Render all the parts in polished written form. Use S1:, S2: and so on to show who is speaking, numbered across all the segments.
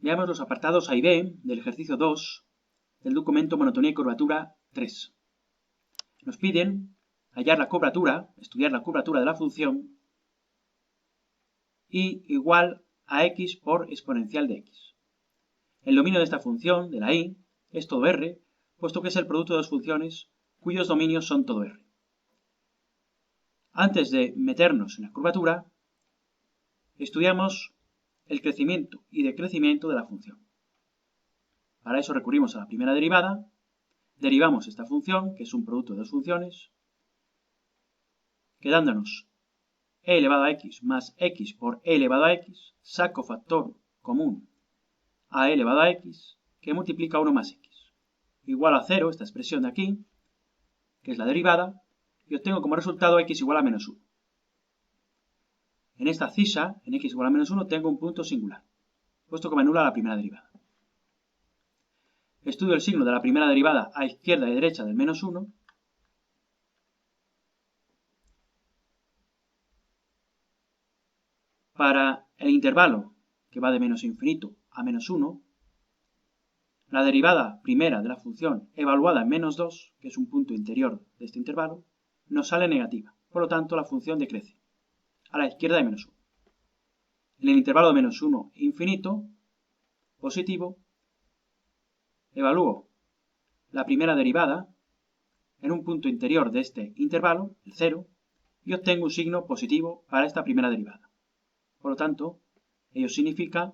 S1: Veamos los apartados A y B del ejercicio 2 del documento Monotonía y curvatura 3. Nos piden hallar la curvatura, estudiar la curvatura de la función y igual a x por exponencial de x. El dominio de esta función, de la y, es todo R, puesto que es el producto de dos funciones cuyos dominios son todo R. Antes de meternos en la curvatura, estudiamos el crecimiento y decrecimiento de la función. Para eso recurrimos a la primera derivada, derivamos esta función, que es un producto de dos funciones, quedándonos e elevado a x más x por e elevado a x, saco factor común a e elevado a x, que multiplica 1 más x. Igual a 0, esta expresión de aquí, que es la derivada, y obtengo como resultado x igual a menos 1. En esta cisa, en x igual a menos 1, tengo un punto singular, puesto que me anula la primera derivada. Estudio el signo de la primera derivada a izquierda y derecha del menos 1. Para el intervalo que va de menos infinito a menos 1, la derivada primera de la función evaluada en menos 2, que es un punto interior de este intervalo, nos sale negativa. Por lo tanto, la función decrece a la izquierda de menos 1. En el intervalo de menos 1 infinito, positivo, evalúo la primera derivada en un punto interior de este intervalo, el 0, y obtengo un signo positivo para esta primera derivada. Por lo tanto, ello significa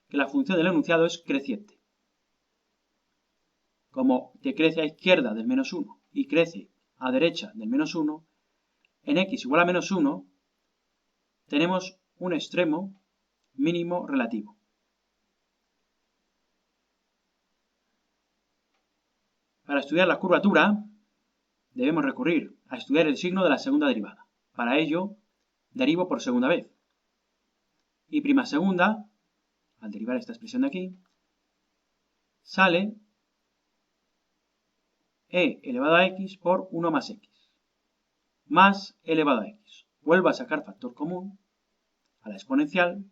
S1: que la función del enunciado es creciente. Como decrece a izquierda del menos 1 y crece a derecha del menos 1, en x igual a menos 1 tenemos un extremo mínimo relativo. Para estudiar la curvatura, debemos recurrir a estudiar el signo de la segunda derivada. Para ello, derivo por segunda vez. Y prima segunda, al derivar esta expresión de aquí, sale e elevado a x por 1 más x, más e elevado a x. Vuelvo a sacar factor común a la exponencial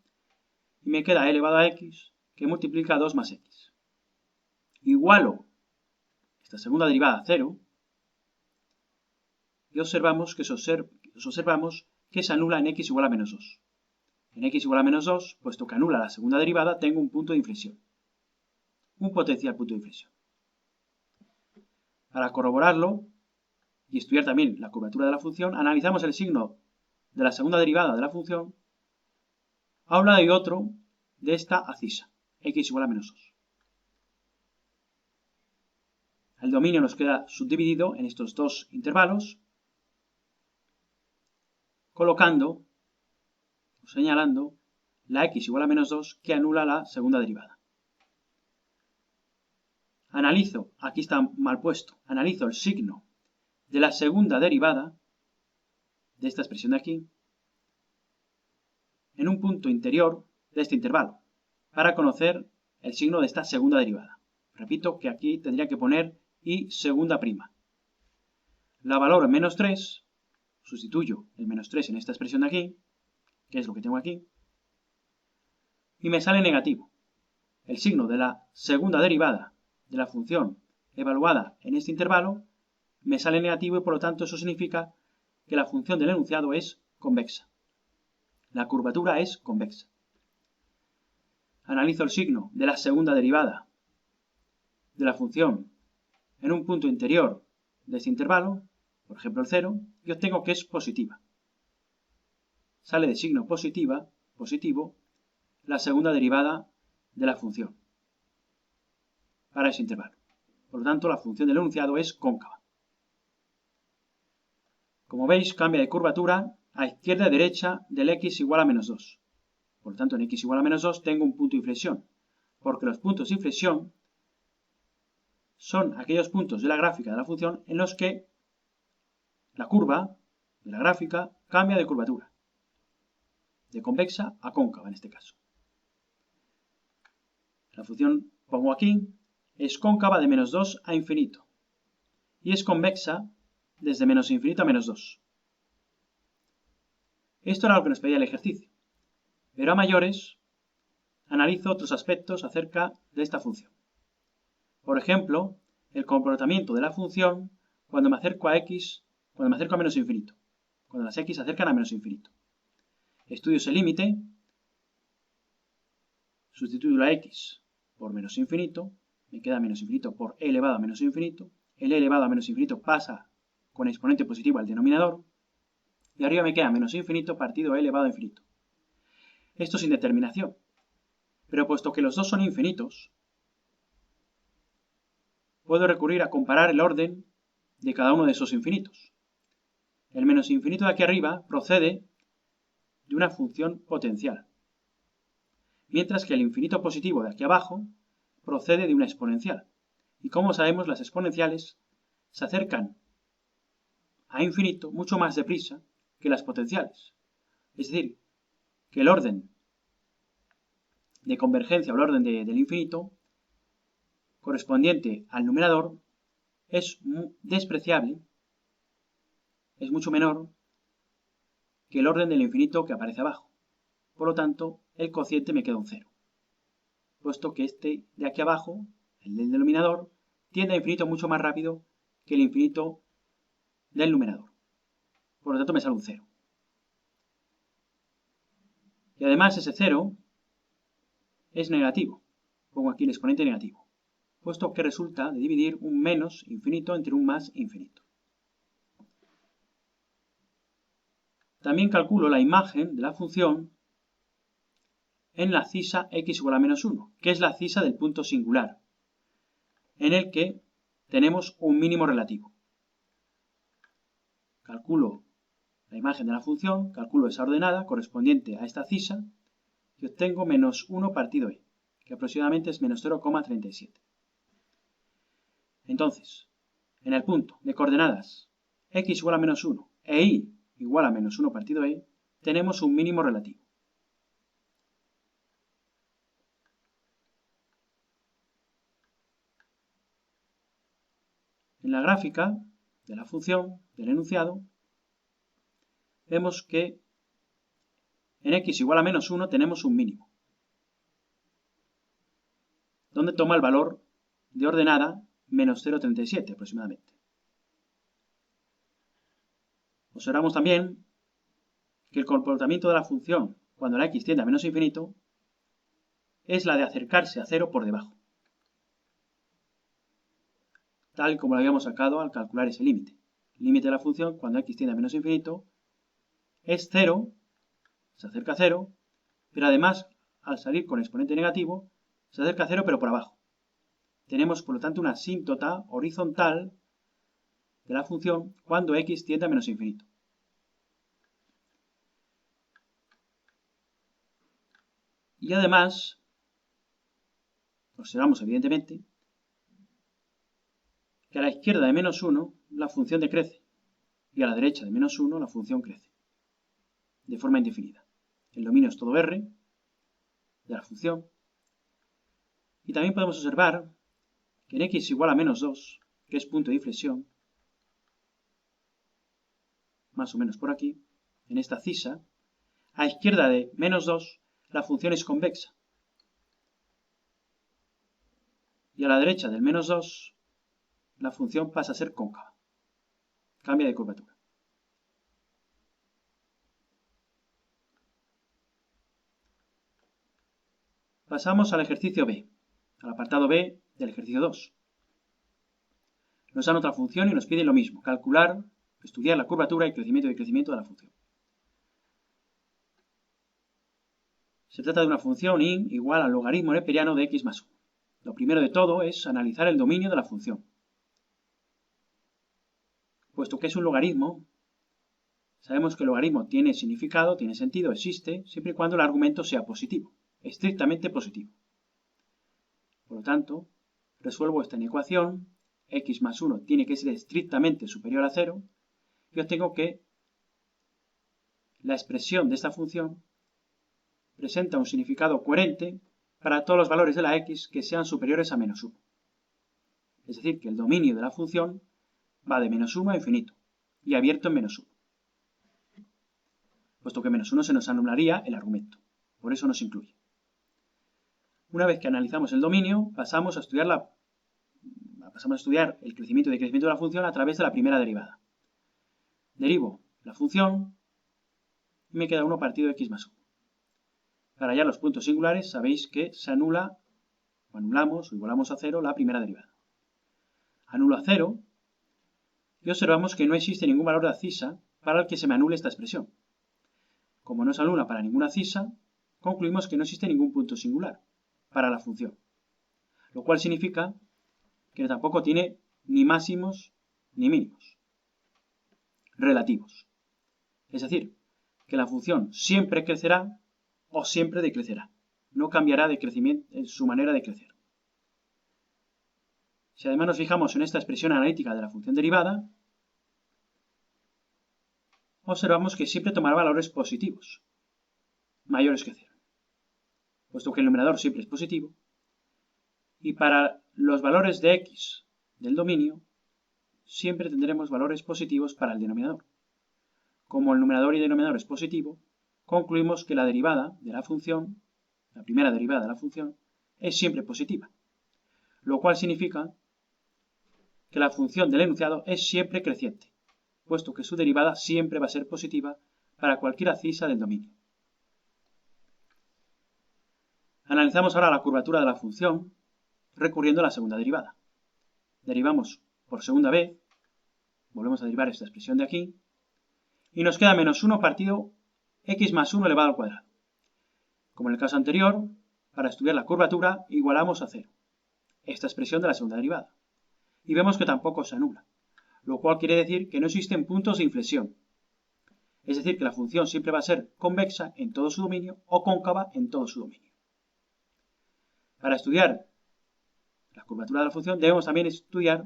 S1: y me queda e elevado a x que multiplica 2 más x. Igualo esta segunda derivada a 0 y observamos que se anula en x igual a menos 2. En x igual a menos 2, puesto que anula la segunda derivada, tengo un punto de inflexión, un potencial punto de inflexión. Para corroborarlo y estudiar también la curvatura de la función, analizamos el signo de la segunda derivada de la función a un lado y otro de esta abscisa, x igual a menos 2. El dominio nos queda subdividido en estos dos intervalos, colocando o señalando la x igual a menos 2 que anula la segunda derivada. Analizo, aquí está mal puesto, analizo el signo de la segunda derivada de esta expresión de aquí en un punto interior de este intervalo para conocer el signo de esta segunda derivada. Repito que aquí tendría que poner y segunda prima. La valoro en menos 3, sustituyo el menos 3 en esta expresión de aquí, que es lo que tengo aquí, y me sale negativo. El signo de la segunda derivada de la función evaluada en este intervalo me sale negativo y por lo tanto eso significa que la función del enunciado es convexa. La curvatura es convexa. Analizo el signo de la segunda derivada de la función en un punto interior de este intervalo, por ejemplo el 0, y obtengo que es positiva. Sale de signo positivo la segunda derivada de la función para ese intervalo. Por lo tanto, la función del enunciado es cóncava. Como veis, cambia de curvatura a izquierda y derecha del x igual a menos 2. Por lo tanto, en x igual a menos 2 tengo un punto de inflexión, porque los puntos de inflexión son aquellos puntos de la gráfica de la función en los que la curva de la gráfica cambia de curvatura, de convexa a cóncava en este caso. La función, pongo aquí, es cóncava de menos 2 a infinito y es convexa desde menos infinito a menos 2. Esto era lo que nos pedía el ejercicio, pero a mayores analizo otros aspectos acerca de esta función. Por ejemplo, el comportamiento de la función cuando me acerco a x, cuando me acerco a menos infinito, cuando las x se acercan a menos infinito. Estudio ese límite, sustituyo la x por menos infinito, me queda menos infinito por e elevado a menos infinito, el e elevado a menos infinito pasa con exponente positivo al denominador, y arriba me queda menos infinito partido e elevado a infinito. Esto sin determinación, pero puesto que los dos son infinitos, puedo recurrir a comparar el orden de cada uno de esos infinitos. El menos infinito de aquí arriba procede de una función potencial, mientras que el infinito positivo de aquí abajo procede de una exponencial. Y como sabemos, las exponenciales se acercan a infinito mucho más deprisa que las potenciales. Es decir, que el orden de convergencia o el orden del infinito correspondiente al numerador es despreciable, es mucho menor que el orden del infinito que aparece abajo. Por lo tanto, el cociente me queda un 0, puesto que este de aquí abajo, el del denominador, tiende a infinito mucho más rápido que el infinito del numerador. Por lo tanto, me sale un 0. Y además ese 0 es negativo. Pongo aquí el exponente negativo, puesto que resulta de dividir un menos infinito entre un más infinito. También calculo la imagen de la función en la cisa x igual a menos 1, que es la cisa del punto singular, en el que tenemos un mínimo relativo. Calculo la imagen de la función, calculo esa ordenada correspondiente a esta cisa y obtengo menos 1 partido e, que aproximadamente es menos 0,37. Entonces, en el punto de coordenadas x igual a menos 1 e y igual a menos 1 partido e, tenemos un mínimo relativo. En la gráfica de la función, del enunciado, vemos que en x igual a menos 1 tenemos un mínimo, donde toma el valor de ordenada menos 0,37 aproximadamente. Observamos también que el comportamiento de la función cuando la x tiende a menos infinito es la de acercarse a 0 por debajo, tal como lo habíamos sacado al calcular ese límite. El límite de la función cuando x tiende a menos infinito es 0, se acerca a 0, pero además al salir con exponente negativo se acerca a 0 pero por abajo. Tenemos por lo tanto una asíntota horizontal de la función cuando x tiende a menos infinito. Y además, observamos evidentemente que a la izquierda de menos 1 la función decrece y a la derecha de menos 1 la función crece de forma indefinida. El dominio es todo R de la función. Y también podemos observar que en x igual a menos 2, que es punto de inflexión, más o menos por aquí, en esta cisa, a izquierda de menos 2 la función es convexa. Y a la derecha del menos 2 la función pasa a ser cóncava. Cambia de curvatura. Pasamos al ejercicio B, al apartado B del ejercicio 2. Nos dan otra función y nos piden lo mismo, calcular, estudiar la curvatura y crecimiento y decrecimiento de la función. Se trata de una función y igual al logaritmo neperiano de x más 1. Lo primero de todo es analizar el dominio de la función. Puesto que es un logaritmo, sabemos que el logaritmo tiene significado, tiene sentido, existe, siempre y cuando el argumento sea positivo, estrictamente positivo. Por lo tanto, resuelvo esta ecuación, x más 1 tiene que ser estrictamente superior a 0, y obtengo que la expresión de esta función presenta un significado coherente para todos los valores de la x que sean superiores a menos 1. Es decir, que el dominio de la función va de menos 1 a infinito y abierto en menos 1. Puesto que menos 1 se nos anularía el argumento, por eso no se incluye. Una vez que analizamos el dominio, pasamos a estudiar el crecimiento y decrecimiento de la función a través de la primera derivada. Derivo la función y me queda 1 partido x más 1. Para hallar los puntos singulares sabéis que se anula, o anulamos, o igualamos a 0 la primera derivada. Anulo a 0 y observamos que no existe ningún valor de abscisa para el que se me anule esta expresión. Como no se anula para ninguna abscisa, concluimos que no existe ningún punto singular para la función, lo cual significa que tampoco tiene ni máximos ni mínimos relativos. Es decir, que la función siempre crecerá o siempre decrecerá. No cambiará de crecimiento en su manera de crecer. Si además nos fijamos en esta expresión analítica de la función derivada, observamos que siempre tomará valores positivos, mayores que 0, puesto que el numerador siempre es positivo, y para los valores de x del dominio, siempre tendremos valores positivos para el denominador. Como el numerador y denominador es positivo, concluimos que la derivada de la función, la primera derivada de la función, es siempre positiva, lo cual significa que la función del enunciado es siempre creciente, puesto que su derivada siempre va a ser positiva para cualquier abscisa del dominio. Analizamos ahora la curvatura de la función recurriendo a la segunda derivada. Derivamos por segunda vez, volvemos a derivar esta expresión de aquí, y nos queda menos 1 partido x más 1 elevado al cuadrado. Como en el caso anterior, para estudiar la curvatura igualamos a 0, esta expresión de la segunda derivada, y vemos que tampoco se anula, lo cual quiere decir que no existen puntos de inflexión. Es decir, que la función siempre va a ser convexa en todo su dominio o cóncava en todo su dominio. Para estudiar la curvatura de la función debemos también estudiar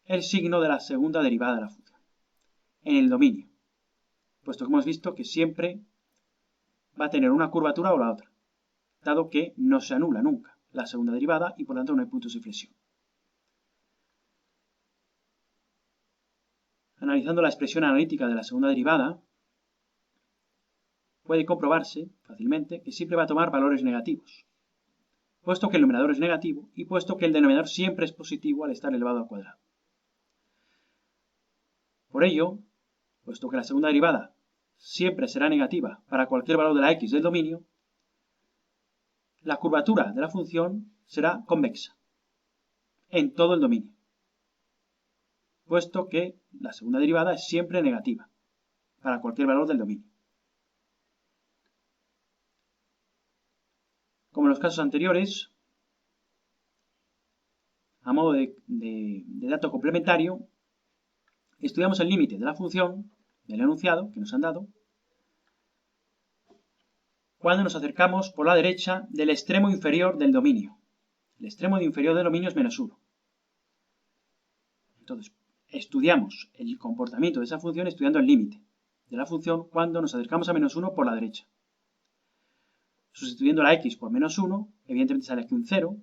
S1: el signo de la segunda derivada de la función en el dominio, puesto que hemos visto que siempre va a tener una curvatura o la otra, dado que no se anula nunca la segunda derivada y por lo tanto no hay puntos de inflexión. Analizando la expresión analítica de la segunda derivada, puede comprobarse fácilmente que siempre va a tomar valores negativos, puesto que el numerador es negativo y puesto que el denominador siempre es positivo al estar elevado al cuadrado. Por ello, puesto que la segunda derivada siempre será negativa para cualquier valor de la x del dominio, la curvatura de la función será convexa en todo el dominio, puesto que la segunda derivada es siempre negativa para cualquier valor del dominio. Como en los casos anteriores, a modo de dato complementario, estudiamos el límite de la función del enunciado que nos han dado cuando nos acercamos por la derecha del extremo inferior del dominio. El extremo inferior del dominio es menos 1. Entonces, estudiamos el comportamiento de esa función estudiando el límite de la función cuando nos acercamos a menos 1 por la derecha. Sustituyendo la x por menos 1, evidentemente sale aquí un 0,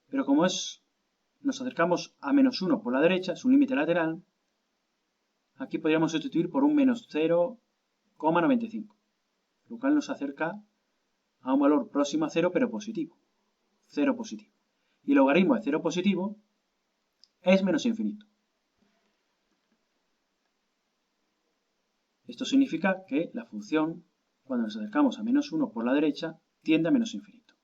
S1: pero como nos acercamos a menos 1 por la derecha, es un límite lateral, aquí podríamos sustituir por un menos 0,95, lo cual nos acerca a un valor próximo a 0 pero positivo, 0 positivo. Y el logaritmo de 0 positivo es menos infinito. Esto significa que la función, cuando nos acercamos a menos 1 por la derecha, tiende a menos infinito.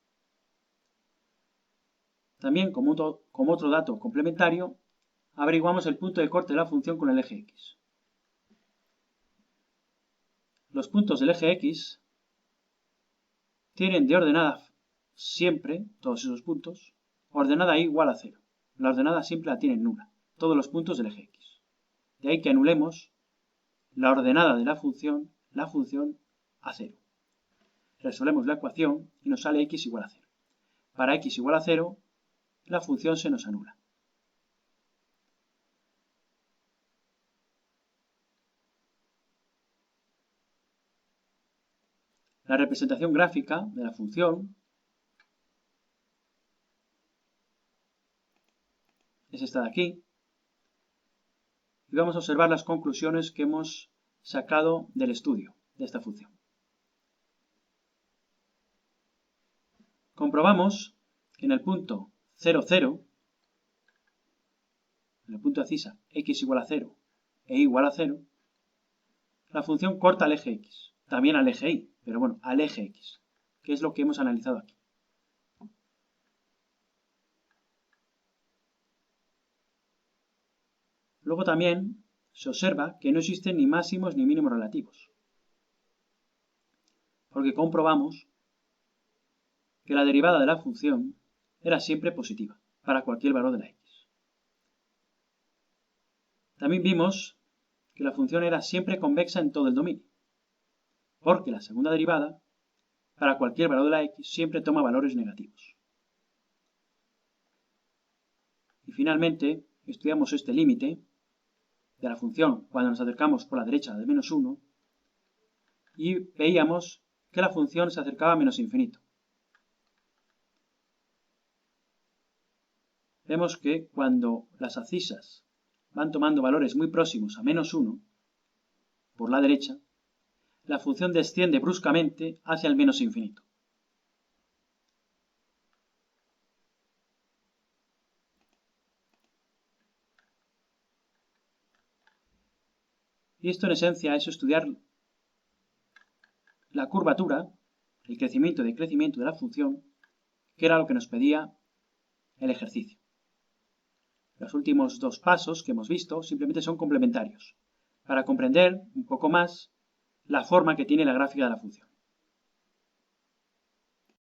S1: También, como otro dato complementario, averiguamos el punto de corte de la función con el eje x. Los puntos del eje x tienen de ordenada siempre, todos esos puntos, ordenada igual a 0. La ordenada siempre la tienen nula, todos los puntos del eje x. De ahí que anulemos la ordenada de la función a 0. Resolvemos la ecuación y nos sale x igual a 0. Para x igual a 0, la función se nos anula. La representación gráfica de la función es esta de aquí. Y vamos a observar las conclusiones que hemos sacado del estudio de esta función. comprobamos que en el punto 0, 0, en el punto abscisa x igual a 0 e y igual a 0, la función corta al eje x, también al eje y, pero bueno, al eje x, que es lo que hemos analizado aquí. Luego también se observa que no existen ni máximos ni mínimos relativos, porque comprobamos que la derivada de la función era siempre positiva, para cualquier valor de la x. También vimos que la función era siempre convexa en todo el dominio, porque la segunda derivada, para cualquier valor de la x, siempre toma valores negativos. Y finalmente, estudiamos este límite de la función cuando nos acercamos por la derecha de menos 1 y veíamos que la función se acercaba a menos infinito. Vemos que cuando las abscisas van tomando valores muy próximos a menos 1 por la derecha, la función desciende bruscamente hacia el menos infinito. Y esto en esencia es estudiar la curvatura, el crecimiento y decrecimiento de la función, que era lo que nos pedía el ejercicio. Los últimos dos pasos que hemos visto simplemente son complementarios, para comprender un poco más la forma que tiene la gráfica de la función.